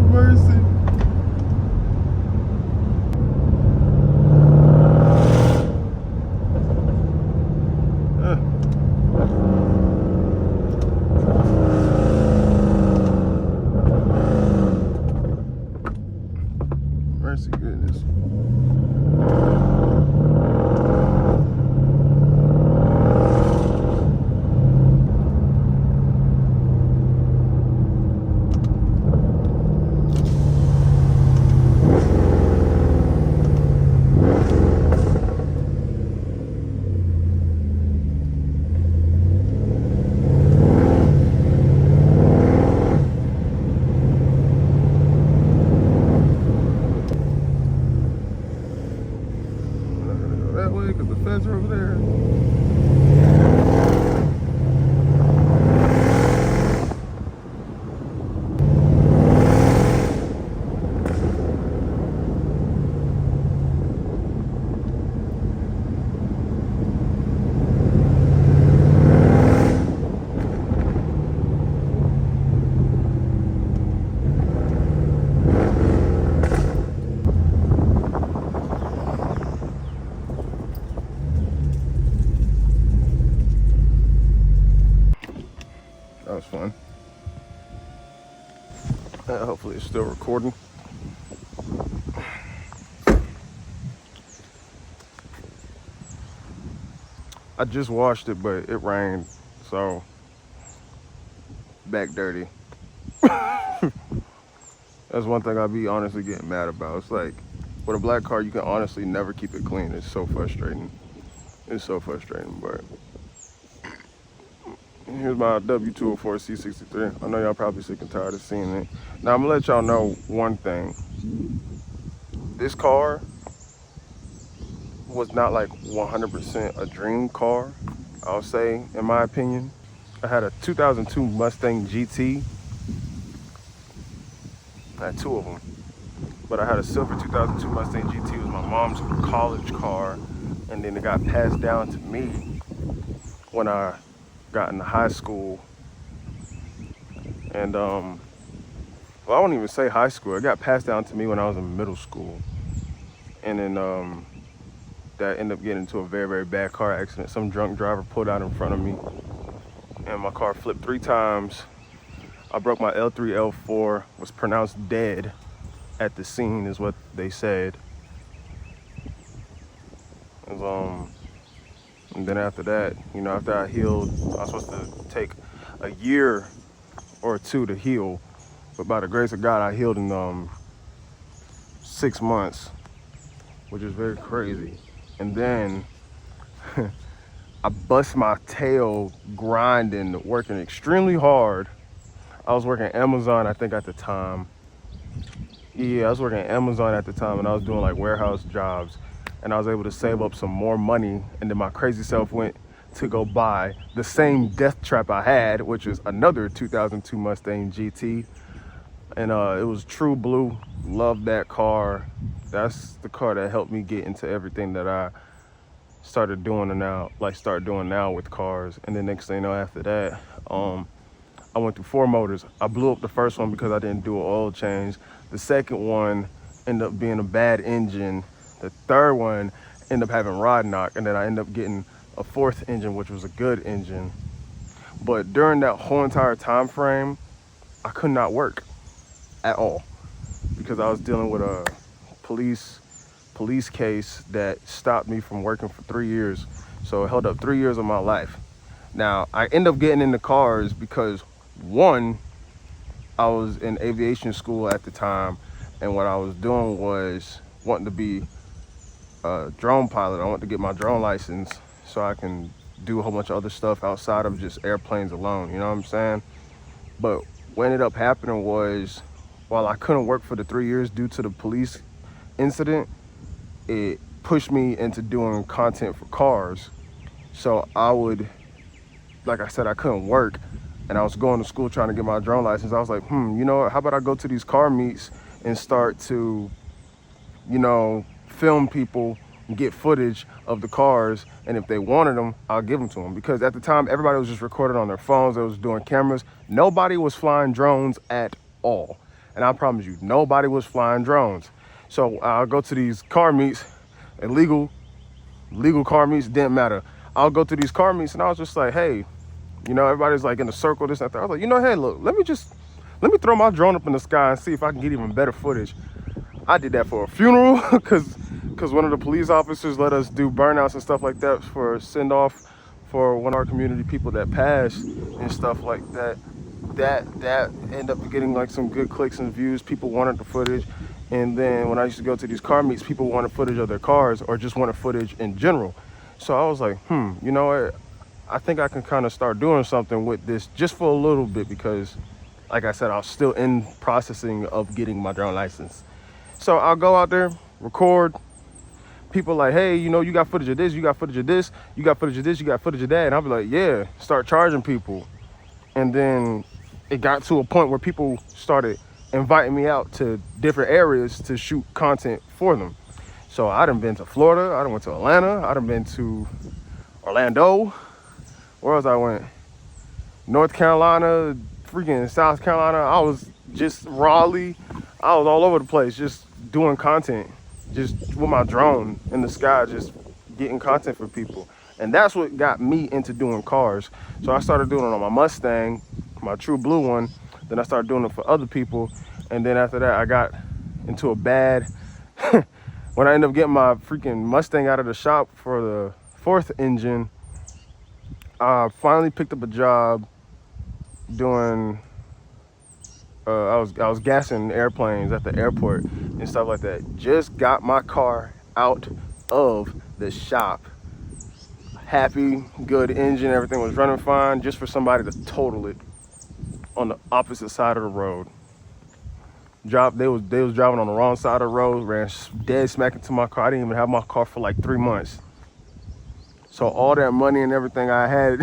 Mercy. Mercy goodness. That way, because the feds are over there. That was fun. Hopefully it's still recording. I just washed it, but it rained, so back dirty. That's one thing I'd be honestly getting mad about. It's like, with a black car, you can honestly never keep it clean. It's so frustrating. It's so frustrating, but here's my W204 C63. I know y'all probably sick and tired of seeing it. Now, I'm gonna let y'all know one thing. This car was not like 100% a dream car, I'll say, in my opinion. I had a 2002 Mustang GT. I had two of them. But I had a silver 2002 Mustang GT. It was my mom's college car. And then it got passed down to me when I got into high school. And well, I won't even say high school. It got passed down to me when I was in middle school. And then that ended up getting into a very, very bad car accident. Some drunk driver pulled out in front of me and my car flipped 3 times. I broke my L3, L4, was pronounced dead at the scene is what they said. And then after that, you know, after I healed, I was supposed to take a year or 2 to heal. But by the grace of God, I healed in 6 months, which is very crazy. And then I bust my tail grinding, working extremely hard. I was working Amazon, I think, at the time. Yeah, I was working Amazon at the time, and I was doing like warehouse jobs. And I was able to save up some more money. And then my crazy self went to go buy the same death trap I had, which is another 2002 Mustang GT. And it was true blue. Loved that car. That's the car that helped me get into everything that I started doing now, start doing now with cars. And then next thing you know, after that, I went through 4 motors. I blew up the first one because I didn't do an oil change. The second one ended up being a bad engine. The third one ended up having rod knock, and then I ended up getting a 4th engine, which was a good engine. But during that whole entire time frame, I could not work at all because I was dealing with a police case that stopped me from working for 3 years. So it held up 3 years of my life. Now, I ended up getting into cars because, one, I was in aviation school at the time, and what I was doing was wanting to be a drone pilot. I wanted to get my drone license so I can do a whole bunch of other stuff outside of just airplanes alone, you know what I'm saying? But what ended up happening was, while I couldn't work for the 3 years due to the police incident, it pushed me into doing content for cars. So I would, like I said, I couldn't work, and I was going to school trying to get my drone license. I was like, you know what, how about I go to these car meets and start to, you know, film people get footage of the cars, and if they wanted them, I'll give them to them. Because at the time, everybody was just recording on their phones. They was doing cameras. Nobody was flying drones at all. And I promise you, nobody was flying drones. So I'll go to these car meets, illegal car meets, didn't matter. I'll go to these car meets, and I was just like, hey, you know, everybody's like in a circle, this and that. I was like, you know, hey, look, let me throw my drone up in the sky and see if I can get even better footage. I did that for a funeral because one of the police officers let us do burnouts and stuff like that for send off for one of our community people that passed and stuff like that. That ended up getting like some good clicks and views. People wanted the footage. And then when I used to go to these car meets, people wanted footage of their cars or just wanted footage in general. So I was like, you know what? I think I can kind of start doing something with this just for a little bit, because like I said, I was still in processing of getting my drone license. So I'll go out there, record. People like, hey, you know, you got footage of this, you got footage of this, you got footage of this, you got footage of that. And I'll be like, yeah, start charging people. And then it got to a point where people started inviting me out to different areas to shoot content for them. So I done been to Florida, I done went to Atlanta, I done been to Orlando. Where else I went? North Carolina, freaking South Carolina. I was just Raleigh. I was all over the place just doing content, just with my drone in the sky, just getting content for people. And that's what got me into doing cars. So I started doing it on my Mustang, my True Blue one. Then I started doing it for other people. And then after that, I got into a bad, when I ended up getting my freaking Mustang out of the shop for the 4th engine, I finally picked up a job doing, I was gassing airplanes at the airport and stuff like that. Just got my car out of the shop. Happy, good engine, everything was running fine, just for somebody to total it on the opposite side of the road. They was driving on the wrong side of the road, ran dead smack into my car. I didn't even have my car for like 3 months. So all that money and everything I had,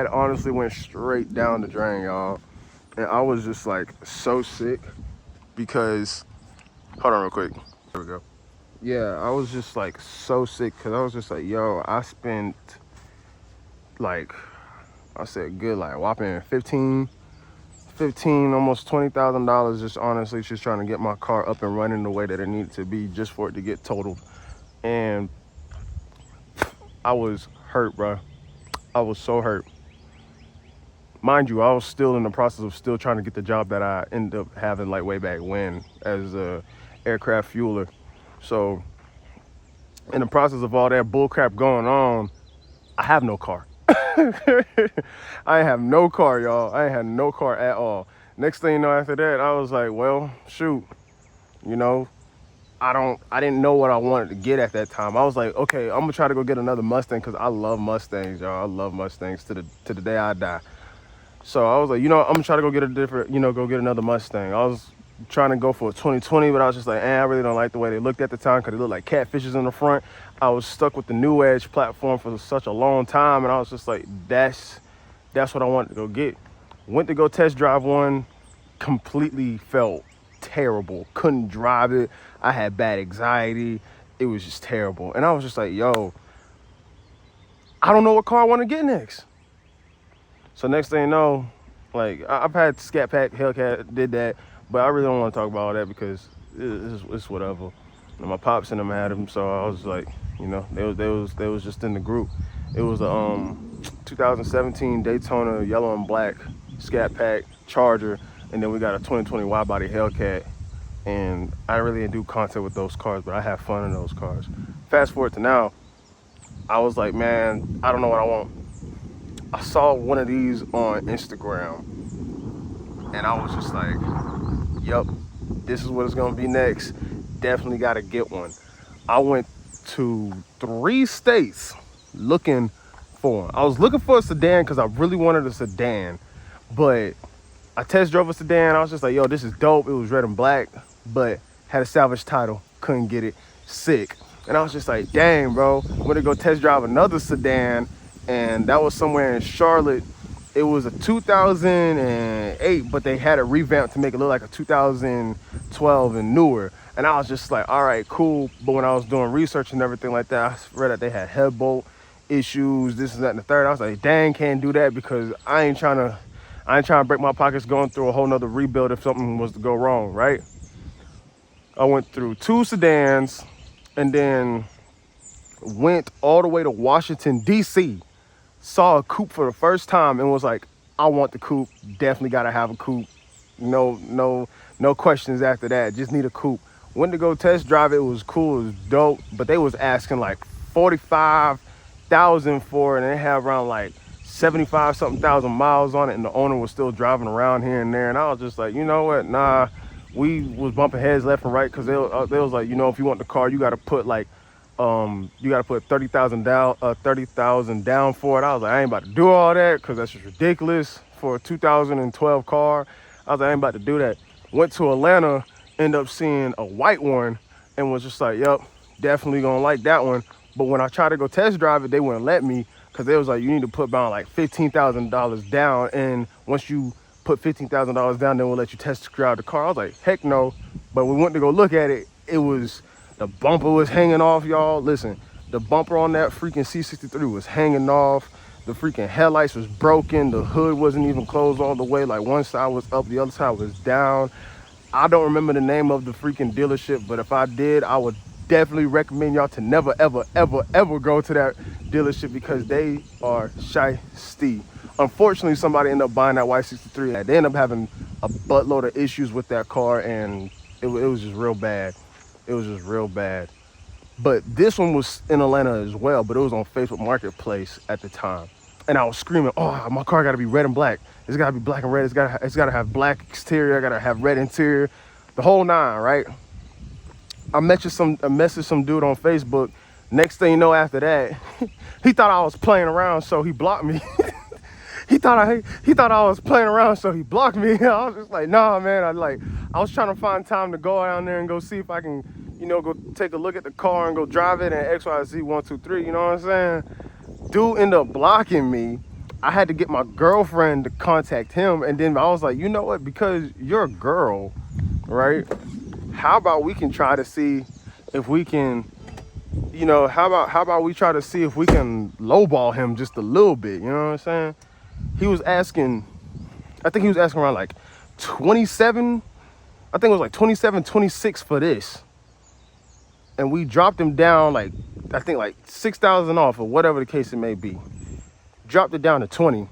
honestly went straight down the drain, y'all. And I was just like so sick because, hold on real quick. There we go. Yeah, I was just like so sick because I was just like, yo, I spent like, I said good, like whopping 15, almost $20,000 just honestly just trying to get my car up and running the way that it needed to be just for it to get totaled. And I was hurt, bro. I was so hurt. Mind you, I was still in the process of still trying to get the job that I ended up having like way back when as a aircraft fueler. So in the process of all that bullcrap going on, I have no car. I have no car, y'all. I had no car at all. Next thing you know, after that, I was like, well, shoot, you know, I didn't know what I wanted to get at that time. I was like, okay, I'm gonna try to go get another Mustang because I love Mustangs, y'all. I love Mustangs to the day I die. So I was like, you know, I'm gonna try to go get go get another Mustang. I was trying to go for a 2020, but I was just like, I really don't like the way they looked at the time because they looked like catfishes in the front. I was stuck with the New Edge platform for such a long time, and I was just like, that's what I wanted to go get. Went to go test drive one, completely felt terrible. Couldn't drive it. I had bad anxiety. It was just terrible. And I was just like, yo, I don't know what car I want to get next. So next thing you know, like I've had Scat Pack, Hellcat, did that, but I really don't want to talk about all that because it's whatever. And my pops and them had them, so I was like, you know, they was just in the group. It was a 2017 Daytona yellow and black Scat Pack Charger, and then we got a 2020 wide body Hellcat. And I really didn't do content with those cars, but I have fun in those cars. Fast forward to now, I was like, man, I don't know what I want. I saw one of these on Instagram, and I was just like, yep, this is what it's gonna be next. Definitely gotta get one. I went to 3 states looking for one. I was looking for a sedan because I really wanted a sedan, but I test drove a sedan. I was just like, yo, this is dope. It was red and black, but had a salvage title. Couldn't get it. Sick. And I was just like, dang, bro. Went to go test drive another sedan, and that was somewhere in Charlotte. It was a 2008, but they had a revamp to make it look like a 2012 and newer. And I was just like, all right, cool. But when I was doing research and everything like that, I read that they had head bolt issues, this and that and the third. I was like, dang, can't do that because I ain't trying to break my pockets going through a whole nother rebuild if something was to go wrong, right? I went through 2 sedans and then went all the way to Washington, D.C., saw a coupe for the first time and was like, I want the coupe, definitely gotta have a coupe. No questions after that, just need a coupe. Went to go test drive it, was cool, it was dope, but they was asking like 45,000 for it, and they had around like 75 something thousand miles on it, and the owner was still driving around here and there, and I was just like, you know what, nah. We was bumping heads left and right because they was like, you know, if you want the car, you got to put like, you got to put 30,000 down, 30,000 down for it. I was like, I ain't about to do all that because that's just ridiculous for a 2012 car. I was like, I ain't about to do that. Went to Atlanta, ended up seeing a white one, and was just like, yep, definitely gonna like that one. But when I tried to go test drive it, they wouldn't let me because they was like, you need to put about like $15,000 down, and once you put $15,000 down, then we'll let you test drive the car. I was like, heck no. But we went to go look at it. It was, the bumper was hanging off, y'all. Listen, the bumper on that freaking C63 was hanging off. The freaking headlights was broken. The hood wasn't even closed all the way. Like one side was up, the other side was down. I don't remember the name of the freaking dealership, but if I did, I would definitely recommend y'all to never, ever, ever, ever go to that dealership because they are shiesty. Unfortunately, somebody ended up buying that Y63. They ended up having a buttload of issues with that car, and it was just real bad. It was just real bad. But this one was in Atlanta as well, but it was on Facebook Marketplace at the time. And I was screaming, oh, my car got to be red and black. It's got to be black and red. It's got to have black exterior. I got to have red interior. The whole nine, right? I messaged some dude on Facebook. Next thing you know, after that, he thought I was playing around, so he blocked me. He thought I was playing around, so he blocked me. I was just like, nah, man. I was trying to find time to go down there and go see if I can, you know, go take a look at the car and go drive it and XYZ 1, 2, 3. You know what I'm saying? Dude ended up blocking me. I had to get my girlfriend to contact him, and then I was like, you know what? Because you're a girl, right? How about we can try to see if we can, you know, how about we try to see if we can lowball him just a little bit. You know what I'm saying? He was asking, I think he was asking around like 27, I think it was like 27, 26 for this. And we dropped him down like, I think like 6,000 off or whatever the case it may be. Dropped it down to 20.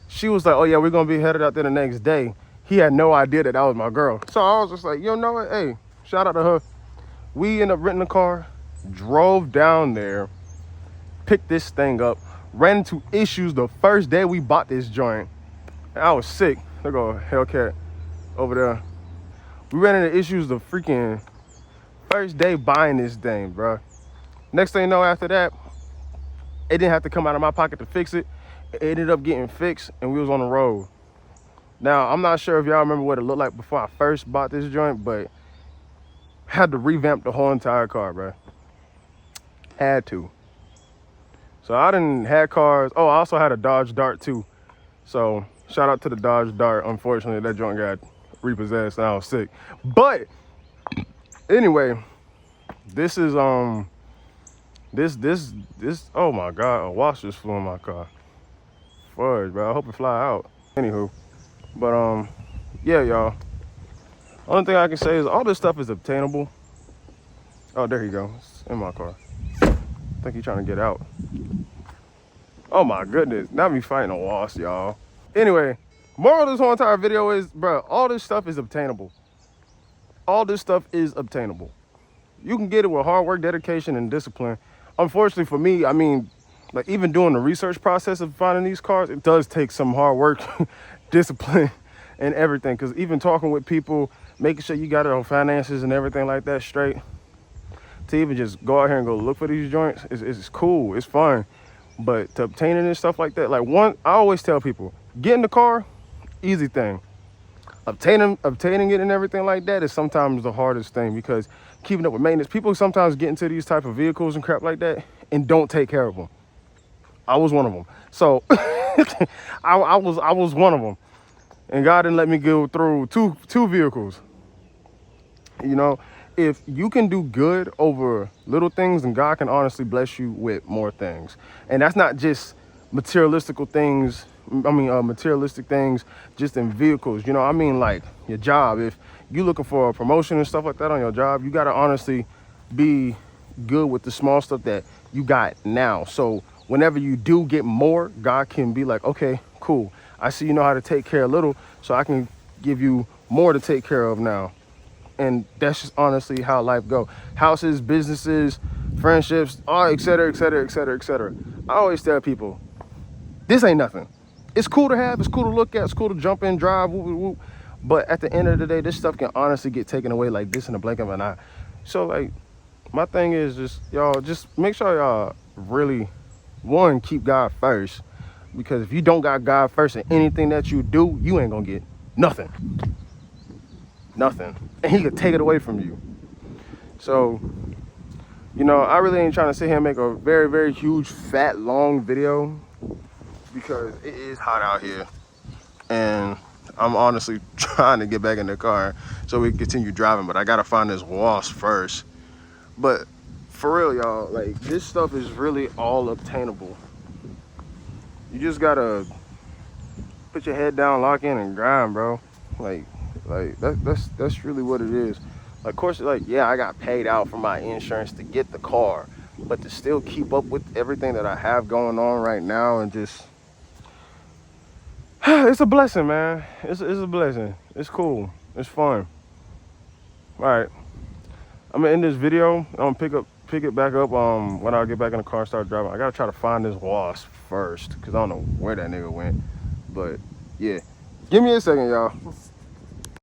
She was like, oh yeah, we're gonna be headed out there the next day. He had no idea that was my girl. So I was just like, you know what, hey, shout out to her. We ended up renting a car, drove down there, picked this thing up, ran into issues the first day we bought this joint. And I was sick. There go Hellcat over there. We ran into issues the freaking first day buying this thing, bro. Next thing you know, after that, it didn't have to come out of my pocket to fix it. It ended up getting fixed, and we was on the road. Now, I'm not sure if y'all remember what it looked like before I first bought this joint, but had to revamp the whole entire car, bro. Had to. So I done had cars. Oh, I also had a Dodge Dart too. So shout out to the Dodge Dart. Unfortunately, that joint got repossessed and I was sick. But anyway, this is this oh my God, a wasp just flew in my car. Fudge, bro. I hope it fly out. Anywho, but yeah, y'all. Only thing I can say is all this stuff is obtainable. Oh, there you go. It's in my car. I think he's trying to get out. Oh my goodness, now me fighting a wasp, y'all. Anyway, moral of this whole entire video is, bro, all this stuff is obtainable. All this stuff is obtainable. You can get it with hard work, dedication, and discipline. Unfortunately for me, I mean, like even doing the research process of finding these cars, it does take some hard work, discipline, and everything. Because even talking with people, making sure you got it on finances and everything like that straight, to even just go out here and go look for these joints, it's cool, it's fun. But to obtain it and stuff like that, like I always tell people, get in the car, easy thing. Obtaining it and everything like that is sometimes the hardest thing, because keeping up with maintenance, people sometimes get into these type of vehicles and crap like that and don't take care of them. I was one of them. So I was one of them, and God didn't let me go through two vehicles, you know. if you can do good over little things, then God can honestly bless you with more things. And that's not just materialistical things. Materialistic things just in vehicles. You know, I mean, like your job. If you looking for a promotion and stuff like that on your job, you got to honestly be good with the small stuff that you got now. So whenever you do get more, God can be like, okay, cool. I see you know how to take care of little, so I can give you more to take care of now. And that's just honestly how life go. Houses, businesses, friendships, all et cetera, et cetera, et cetera, et cetera. I always tell people, this ain't nothing. It's cool to have, it's cool to look at, it's cool to jump in, drive, whoop, whoop, whoop. But at the end of the day, this stuff can honestly get taken away like this in the blink of an eye. So like, my thing is just, y'all, just make sure y'all really, one, keep God first. Because if you don't got God first in anything that you do, you ain't gonna get nothing. Nothing. And he could take it away from you. So, you know, I really ain't trying to sit here and make a very, very huge, fat, long video, because it is hot out here. And I'm honestly trying to get back in the car so we can continue driving, but I gotta find this wasp first. But for real, y'all, like, this stuff is really all obtainable. You just gotta put your head down, lock in, and grind, bro. Like that's really what it is. Of course, like, yeah, I got paid out for my insurance to get the car, but to still keep up with everything that I have going on right now, and just it's a blessing, man. It's a blessing. It's cool. It's fun. All right, I'm gonna end this video. I'm gonna pick it back up when I get back in the car and start driving. I gotta try to find this wasp first, because I don't know where that nigga went. But yeah, give me a second, y'all.